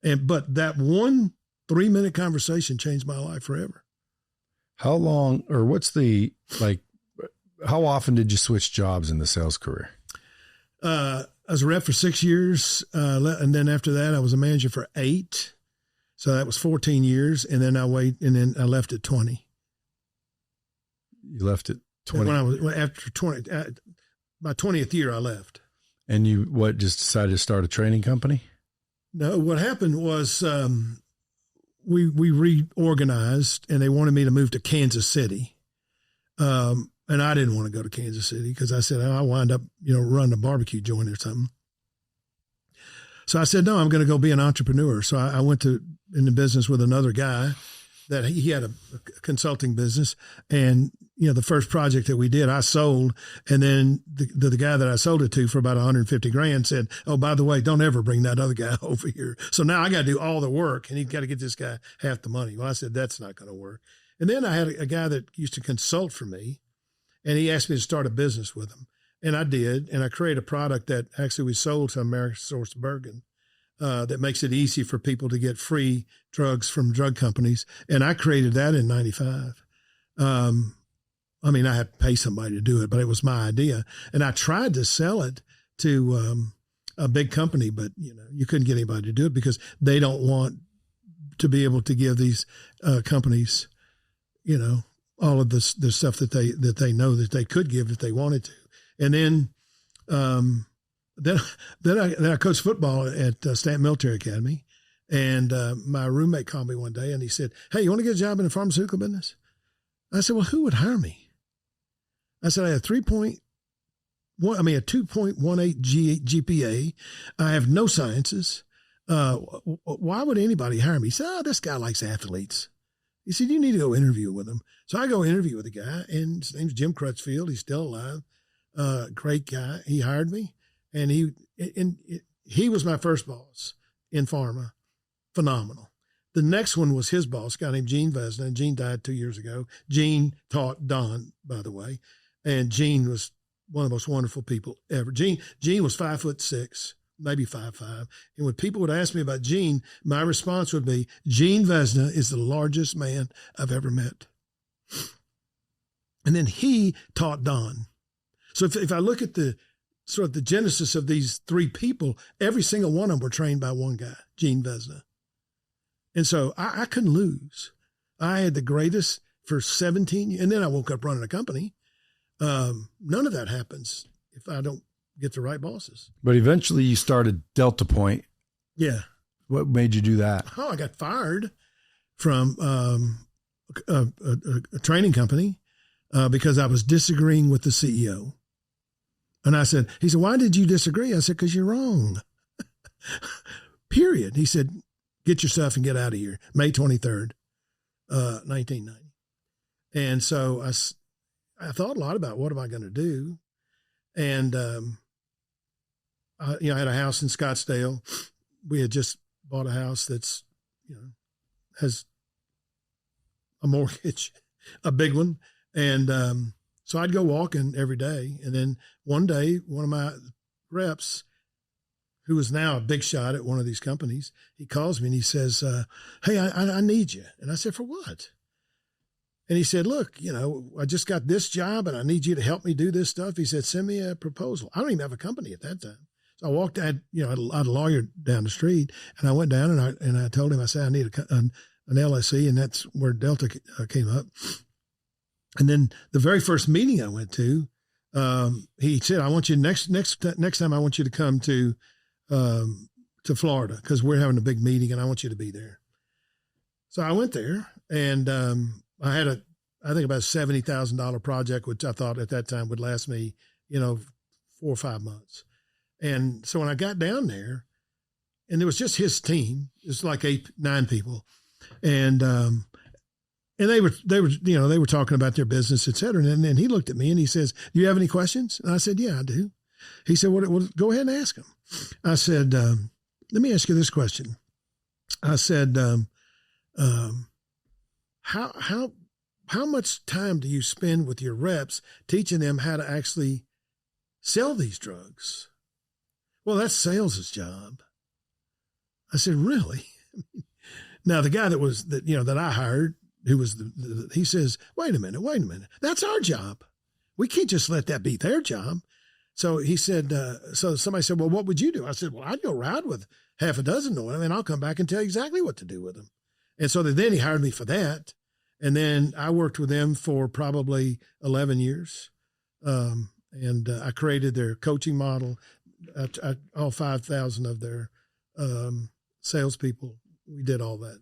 But that 1 3-minute conversation changed my life forever. How long, or how often did you switch jobs in the sales career? I was a rep for 6 years. And then after that, I was a manager for 8. So that was 14 years. And then I left at 20. You left at 20? After 20, my 20th year, I left. And you, just decided to start a training company? No, what happened was, we reorganized, and they wanted me to move to Kansas City. And I didn't want to go to Kansas City because I said, I'll wind up, running a barbecue joint or something. So I said, no, I'm going to go be an entrepreneur. So I went into business with another guy that he had a consulting business. And, the first project that we did, I sold. And then the guy that I sold it to for about $150,000 said, oh, by the way, don't ever bring that other guy over here. So now I got to do all the work, and he's got to get this guy half the money. Well, I said, that's not going to work. And then I had a guy that used to consult for me, and he asked me to start a business with him. And I did. And I created a product that actually we sold to American Source Bergen that makes it easy for people to get free drugs from drug companies. And I created that in 95. I mean, I had to pay somebody to do it, but it was my idea. And I tried to sell it to a big company, but, you couldn't get anybody to do it because they don't want to be able to give these companies, all of the stuff that they know that they could give if they wanted to. And then I coached football at Stanton Military Academy, and my roommate called me one day and he said, hey, you want to get a job in the pharmaceutical business? I said, well, who would hire me? I said, I have a 2.18 GPA. I have no sciences. Why would anybody hire me? He said, oh, this guy likes athletes. He said, you need to go interview with him. So I go interview with the guy, and his name's Jim Crutchfield. He's still alive. Great guy. He hired me, and he was my first boss in pharma. Phenomenal. The next one was his boss, a guy named Gene Vesna, and Gene died 2 years ago. Gene taught Don, by the way, and Gene was one of the most wonderful people ever. Gene was 5'6", maybe 5'5". And when people would ask me about Gene, my response would be, Gene Vesna is the largest man I've ever met. And then he taught Don. So if I look at the genesis of these 3 people, every single one of them were trained by one guy, Gene Vesna. And so I couldn't lose. I had the greatest for 17 years. And then I woke up running a company. None of that happens if I don't get the right bosses. But eventually you started Delta Point. Yeah. What made you do that? Oh, I got fired from a training company because I was disagreeing with the CEO. And he said, why did you disagree? I said, because you're wrong. Period. He said, get your stuff and get out of here. May 23rd, 1990. And so I thought a lot about what am I going to do? And, I had a house in Scottsdale. We had just bought a house that's, has a mortgage, a big one. And so I'd go walking every day. And then one day, one of my reps, who is now a big shot at one of these companies, he calls me and he says, hey, I need you. And I said, for what? And he said, look, I just got this job and I need you to help me do this stuff. He said, send me a proposal. I don't even have a company at that time. So I walked, I had a lawyer down the street, and I went down and I told him, I said, I need an LSE, and that's where Delta came up. And then the very first meeting I went to, he said, I want you next time I want you to come to Florida, because we're having a big meeting and I want you to be there. So I went there, and I had I think about a $70,000 project, which I thought at that time would last me, 4 or 5 months. And so when I got down there, and it was just his team, it's like 8-9 people, and they were talking about their business, et cetera. And then he looked at me and he says, "Do you have any questions?" And I said, "Yeah, I do." He said, "Well, go ahead and ask them." I said, "Let me ask you this question." I said, how much time do you spend with your reps teaching them how to actually sell these drugs? Well, that's sales' job. I said, "Really?" Now, the guy that I hired, who was he says, wait a minute. That's our job. We can't just let that be their job. So he said, so somebody said, "Well, what would you do?" I said, "Well, I'd go ride with half a dozen of them, and I'll come back and tell you exactly what to do with them." And so then he hired me for that. And then I worked with them for probably 11 years. And I created their coaching model. All 5,000 of their salespeople, we did all that.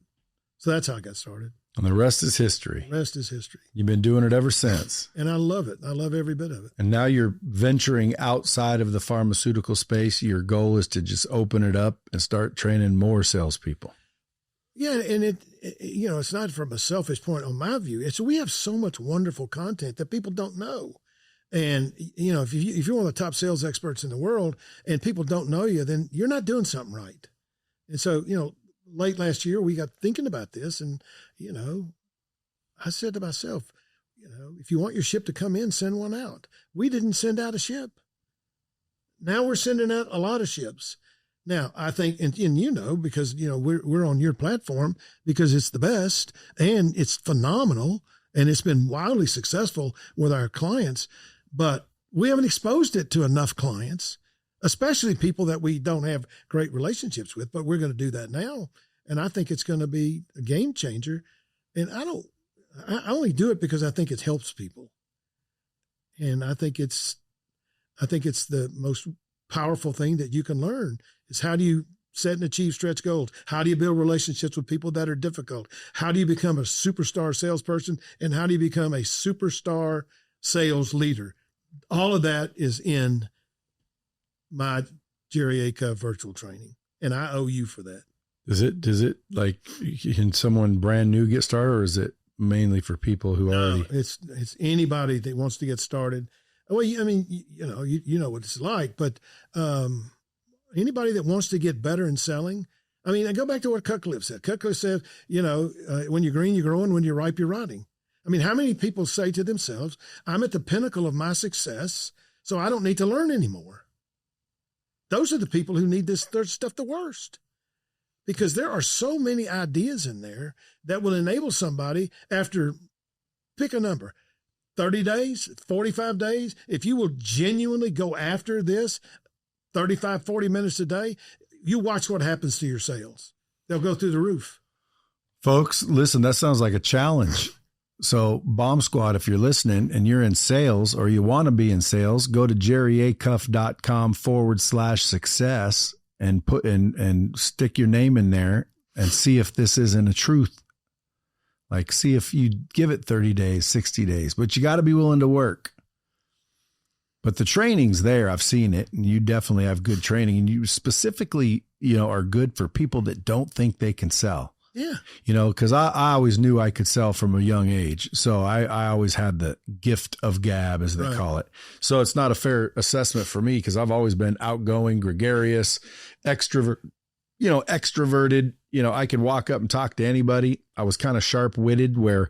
So that's how I got started. And the rest is history. The rest is history. You've been doing it ever since. And I love it. I love every bit of it. And now you're venturing outside of the pharmaceutical space. Your goal is to just open it up and start training more salespeople. Yeah, and it's not from a selfish point on my view. We have so much wonderful content that people don't know. And, if you're one of the top sales experts in the world and people don't know you, then you're not doing something right. And so, late last year, we got thinking about this, and, I said to myself, if you want your ship to come in, send one out. We didn't send out a ship. Now we're sending out a lot of ships. Now, I think, and because, we're on your platform because it's the best and it's phenomenal and it's been wildly successful with our clients, but we haven't exposed it to enough clients, especially people that we don't have great relationships with, but we're going to do that now. And I think it's going to be a game changer. And I only do it because I think it helps people. And I think it's the most powerful thing that you can learn is how do you set and achieve stretch goals? How do you build relationships with people that are difficult? How do you become a superstar salesperson? And how do you become a superstar sales leader? All of that is in my Jerry Acuff virtual training. And I owe you for that. Does it like, can someone brand new get started, or is it mainly for people who already? It's anybody that wants to get started. Well, I mean, you know what it's like, but anybody that wants to get better in selling. I mean, I go back to what Cutcliffe said. Cutcliffe said, when you're green, you're growing. When you're ripe, you're rotting. I mean, how many people say to themselves, "I'm at the pinnacle of my success, so I don't need to learn anymore"? Those are the people who need their stuff the worst, because there are so many ideas in there that will enable somebody after, pick a number, 30 days, 45 days, if you will genuinely go after this 35, 40 minutes a day, you watch what happens to your sales. They'll go through the roof. Folks, listen, that sounds like a challenge. So Bomb Squad, if you're listening and you're in sales or you want to be in sales, go to jerryacuff.com/success and put in and stick your name in there and see if this isn't a truth. Like, see if you give it 30 days, 60 days, but you got to be willing to work. But the training's there. I've seen it, and you definitely have good training, and you specifically, are good for people that don't think they can sell. Yeah. Because I always knew I could sell from a young age. So I always had the gift of gab, as they call it. So it's not a fair assessment for me because I've always been outgoing, gregarious, extroverted. I could walk up and talk to anybody. I was kind of sharp-witted where,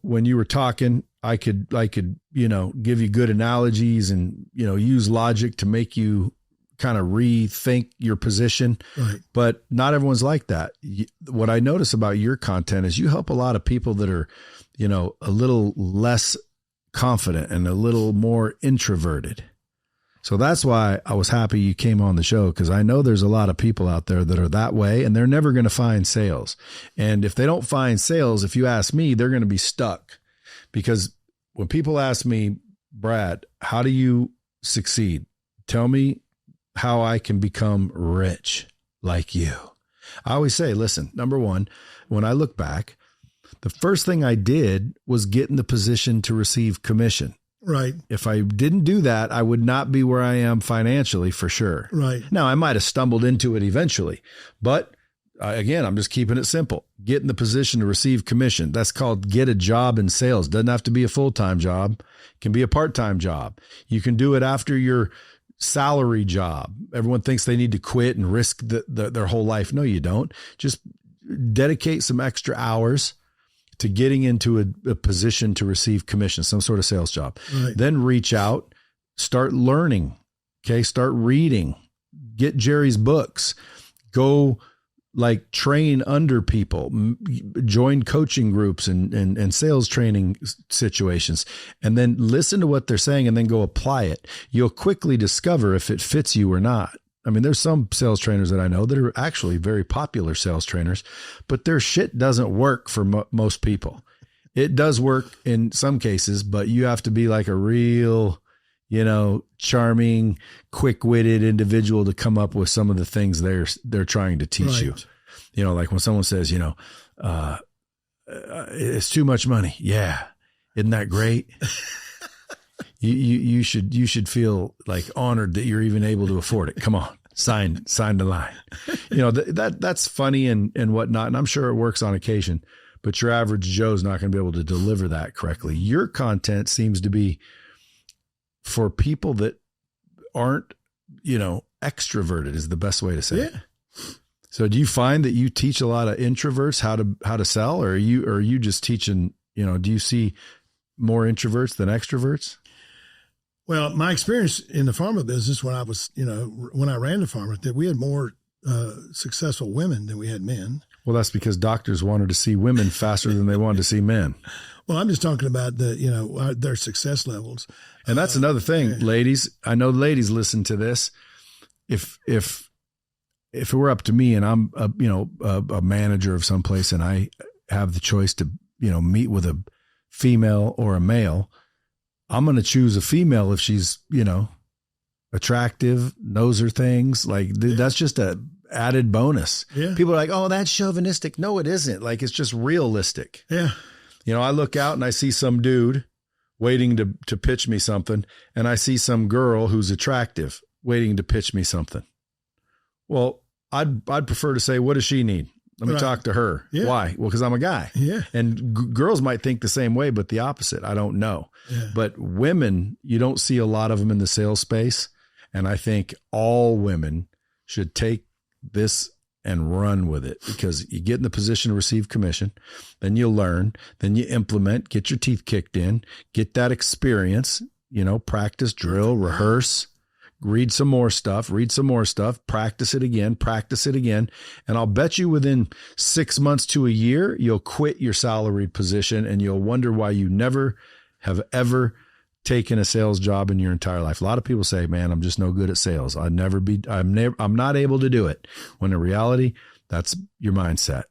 when you were talking, I could, give you good analogies and, use logic to make you kind of rethink your position. Right. But not everyone's like that. What I notice about your content is you help a lot of people that are, a little less confident and a little more introverted. So that's why I was happy you came on the show, because I know there's a lot of people out there that are that way and they're never going to find sales. And if they don't find sales, if you ask me, they're going to be stuck. Because when people ask me, Brad, how do you succeed? Tell me how I can become rich like you. I always say, listen, number one, when I look back, the first thing I did was get in the position to receive commission. Right. If I didn't do that, I would not be where I am financially, for sure. Right. Now, I might have stumbled into it eventually, but again, I'm just keeping it simple. Get in the position to receive commission. That's called get a job in sales. Doesn't have to be a full-time job. It can be a part-time job. You can do it after your salary job. Everyone thinks they need to quit and risk their whole life. No, you don't. Just dedicate some extra hours to getting into a position to receive commission, some sort of sales job. Right. Then reach out, start learning. Okay. Start reading, get Jerry's books, go like train under people, join coaching groups and sales training situations, and then listen to what they're saying and then go apply it. You'll quickly discover if it fits you or not. I mean, there's some sales trainers that I know that are actually very popular sales trainers, but their shit doesn't work for most people. It does work in some cases, but you have to be like a real, charming, quick-witted individual to come up with some of the things they're trying to teach you. Like when someone says, it's too much money. Yeah. Isn't that great? You should feel like honored that you're even able to afford it. Come on, sign the line. That's funny and whatnot. And I'm sure it works on occasion, but your average Joe's not going to be able to deliver that correctly. Your content seems to be for people that aren't, extroverted is the best way to say it. So do you find that you teach a lot of introverts how to sell, or are you just teaching, do you see more introverts than extroverts? Well, my experience in the pharma business when I was, when I ran the pharma, that we had more successful women than we had men. Well, that's because doctors wanted to see women faster than they wanted to see men. Well, I'm just talking about their success levels. And that's another thing, ladies. I know ladies listen to this. If it were up to me and I'm a manager of someplace and I have the choice to, meet with a female or a male, I'm going to choose a female if she's, attractive, knows her things. Like that's just a added bonus. Yeah. People are like, oh, that's chauvinistic. No, it isn't. Like, it's just realistic. Yeah. I look out and I see some dude waiting to pitch me something. And I see some girl who's attractive waiting to pitch me something. Well, I'd prefer to say, what does she need? Let me talk to her. Yeah. Why? Well, because I'm a guy. Yeah. And girls might think the same way, but the opposite. I don't know. Yeah. But women, you don't see a lot of them in the sales space. And I think all women should take this and run with it, because you get in the position to receive commission, then you learn, then you implement, get your teeth kicked in, get that experience, practice, drill, rehearse. Read some more stuff, practice it again. And I'll bet you within 6 months to a year, you'll quit your salaried position and you'll wonder why you never have ever taken a sales job in your entire life. A lot of people say, man, I'm just no good at sales. I'm not able to do it. When in reality, that's your mindset.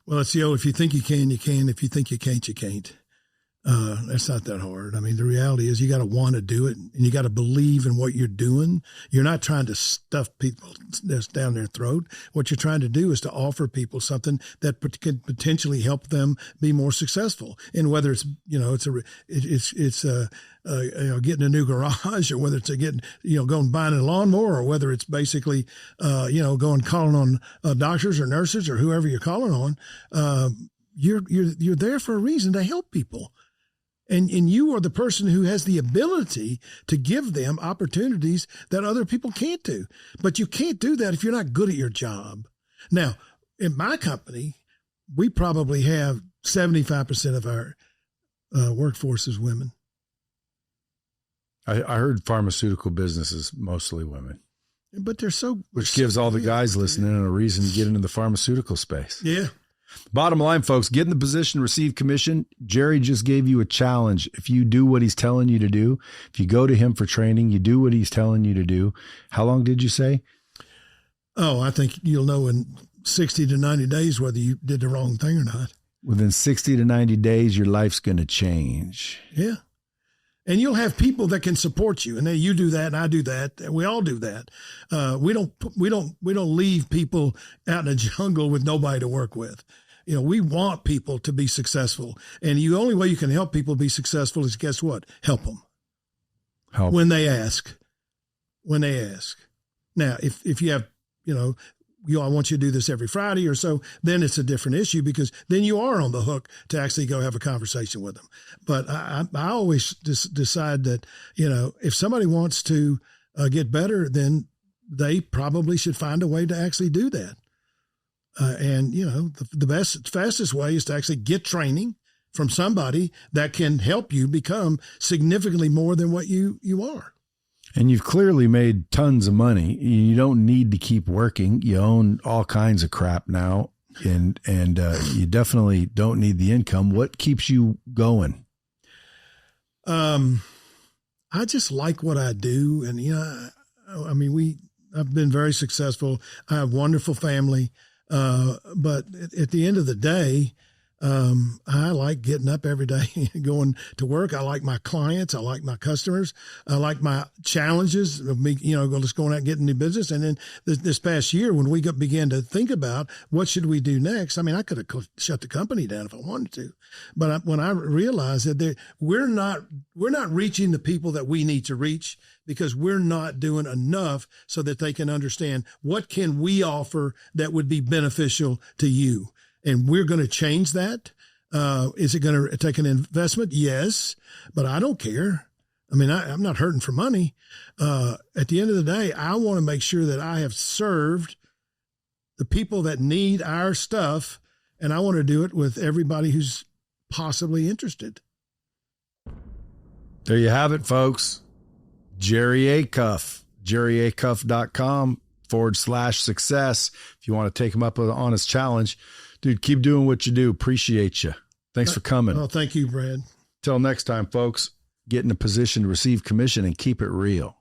Well, it's, if you think you can, you can. If you think you can't, you can't. That's not that hard. I mean, the reality is you got to want to do it and you got to believe in what you're doing. You're not trying to stuff people that's down their throat. What you're trying to do is to offer people something that could potentially help them be more successful. And whether it's, it's getting a new garage, or whether it's going buying a lawnmower, or whether it's basically, going calling on doctors or nurses or whoever you're calling on. You're there for a reason, to help people. And you are the person who has the ability to give them opportunities that other people can't do. But you can't do that if you're not good at your job. Now, in my company, we probably have 75% of our workforce is women. I heard pharmaceutical business is mostly women. But they're so... Which gives all the guys listening a reason to get into the pharmaceutical space. Yeah. Bottom line, folks, get in the position to receive commission. Jerry just gave you a challenge. If you do what he's telling you to do, if you go to him for training, you do what he's telling you to do. How long did you say? Oh, I think you'll know in 60 to 90 days whether you did the wrong thing or not. Within 60 to 90 days, your life's going to change. Yeah. And you'll have people that can support you, and then you do that, and I do that, and we all do that. We don't leave people out in the jungle with nobody to work with. You know, we want people to be successful, and the only way you can help people be successful is, guess what? Help them. Help when they ask. When they ask. Now, if you have, I want you to do this every Friday or so, then it's a different issue, because then you are on the hook to actually go have a conversation with them. But I always decide that, if somebody wants to get better, then they probably should find a way to actually do that. And the fastest way is to actually get training from somebody that can help you become significantly more than what you are. And you've clearly made tons of money. You don't need to keep working. You own all kinds of crap now, and you definitely don't need the income. What keeps you going? I just like what I do, and I've been very successful. I have a wonderful family, but at the end of the day, I like getting up every day, going to work. I like my clients. I like my customers. I like my challenges of me, just going out and getting new business. And then this past year, when we began to think about what should we do next, I could have shut the company down if I wanted to, but when I realized that we're not reaching the people that we need to reach, because we're not doing enough so that they can understand what can we offer that would be beneficial to you. And we're going to change that. Is it going to take an investment? Yes, but I don't care. I'm not hurting for money. At the end of the day, I want to make sure that I have served the people that need our stuff, and I want to do it with everybody who's possibly interested. There you have it, folks. Jerry Acuff, jerryacuff.com/success. If you want to take him up on his challenge. Dude, keep doing what you do. Appreciate you. Thanks for coming. Oh, thank you, Brad. Till next time, folks, get in a position to receive commission and keep it real.